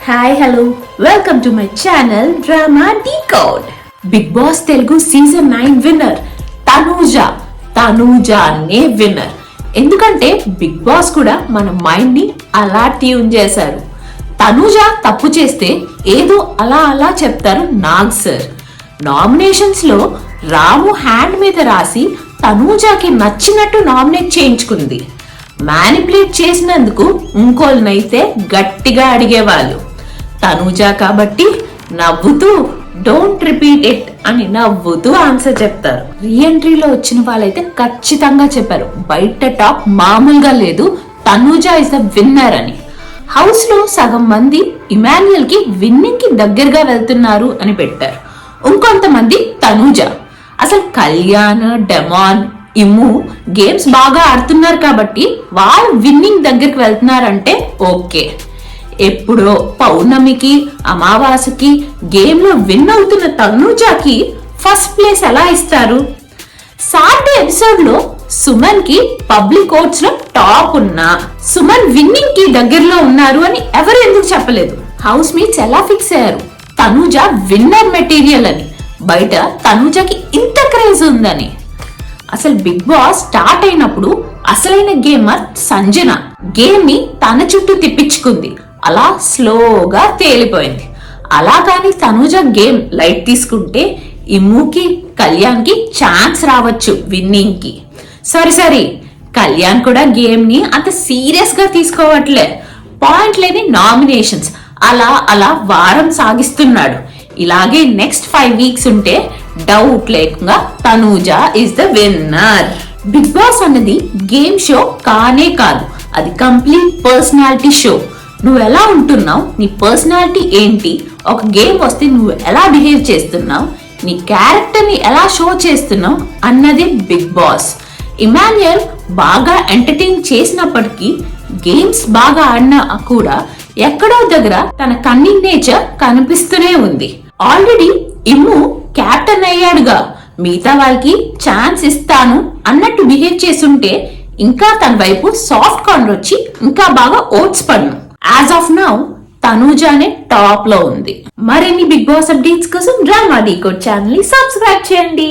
Hi hello welcome to my channel drama decode. Bigg Boss Telugu season 9 winner తనూజానే winner. ఎందుకంటే Bigg Boss కూడా మన mind ని అలా ట్యూన్ చేశారు. తనూజ తప్పు చేస్తే ఏదో అలా చెప్తారు నాగ్ సార్. నామినేషన్స్ లో రాము హ్యాండ్ మీద రాసి తనూజాకి నచ్చినట్టు నామినేట్ చేయించుకుంది. మ్యానిపులేట్ చేసినందుకు ఇంకోళ్ళనైతే గట్టిగా అడిగేవాళ్ళు. తనూజ కాబట్టి నవ్వుతూ డోంట్ రిపీట్ ఇట్ అని నవ్వుతూ ఆన్సర్ చెప్తారు. రీఎంట్రీలో వచ్చిన వాళ్ళైతే ఖచ్చితంగా చెప్పారు, బయట టాక్ మామూలుగా లేదు, తనూజ ఇస్ ద విన్నర్ అని. హౌస్ లో సగం మంది ఇమాన్యుయల్ కి విన్నింగ్ కి దగ్గరగా వెళ్తున్నారు అని పెట్టారు. ఇంకొంతమంది తనూజ. అసలు కళ్యాణ్, డెమాన్, ఇమ్ము గేమ్స్ బాగా ఆడుతున్నారు కాబట్టి వాళ్ళు విన్నింగ్ దగ్గరికి వెళ్తున్నారంటే ఓకే. ఎప్పుడో పౌర్ణమికి అమావాస్యకి గేమ్ లో విన్ అవుతున్న తనూజకి ఫస్ట్ ప్లేస్ ఎలా ఇస్తారు? సాటర్డే ఎపిసోడ్ లో సుమన్ కి పబ్లిక్ ఓట్స్ లో టాప్ ఉన్నా సుమన్ విన్నింగ్ కి దగ్గరలో ఉన్నారు అని ఎవరు ఎందుకు చెప్పలేదు? హౌస్ మేట్స్ ఎలా ఫిక్స్ అయ్యారు తనూజ విన్నర్ మెటీరియల్ అని? బయట తనూజకి ఇంత క్రేజ్ ఉందని. అసలు బిగ్ బాస్ స్టార్ట్ అయినప్పుడు అసలైన గేమర్ సంజన గేమ్ ని తన చుట్టూ తిప్పించుకుంది. అలా స్లోగా తేలిపోయింది. అలా కానీ తనూజ గేమ్ లైట్ తీసుకుంటే ఇమ్ముకి, కళ్యాణ్ కి ఛాన్స్ రావచ్చు విన్నింగ్ కి. సరే కళ్యాణ్ కూడా గేమ్ ని అంత సీరియస్ గా తీసుకోవట్లే. పాయింట్ లేని నామినేషన్స్ అలా వారం సాగిస్తున్నాడు. ఇలాగే నెక్స్ట్ 5 వీక్స్ ఉంటే డౌట్ లేకుండా Tanuja is the winner. Bigg Boss అన్నది గేమ్ షో కానే కాదు, అది కంప్లీట్ పర్సనాలిటీ షో. నువ్వు ఎలా ఉంటున్నావు, నీ పర్సనాలిటీ ఏంటి, ఒక గేమ్ వస్తే నువ్వు ఎలా బిహేవ్ చేస్తున్నావు, నీ క్యారెక్టర్ ని ఎలా షో చేస్తున్నావు అన్నది బిగ్ బాస్. ఇమాన్యుయల్ బాగా ఎంటర్టైన్ చేసినప్పటికీ గేమ్స్ బాగా ఆడినా కూడా ఎక్కడో దగ్గర తన కన్నింగ్ నేచర్ కనిపిస్తూనే ఉంది. ఆల్రెడీ ఇమ్ము క్యాప్టెన్ అయ్యాడుగా, మిగతా వాళ్ళకి ఛాన్స్ ఇస్తాను అన్నట్టు బిహేవ్ చేస్తుంటే ఇంకా తన వైపు సాఫ్ట్ కార్నర్ వచ్చి ఇంకా బాగా ఓట్స్ పడ్ను. యాజ్ ఆఫ్ నౌ తనూజానే టాప్ లో ఉంది. మరిన్ని బిగ్ బాస్ అప్డేట్స్ కోసం డ్రామా డీకోడ్ ఛానల్ ని సబ్స్క్రైబ్ చేయండి.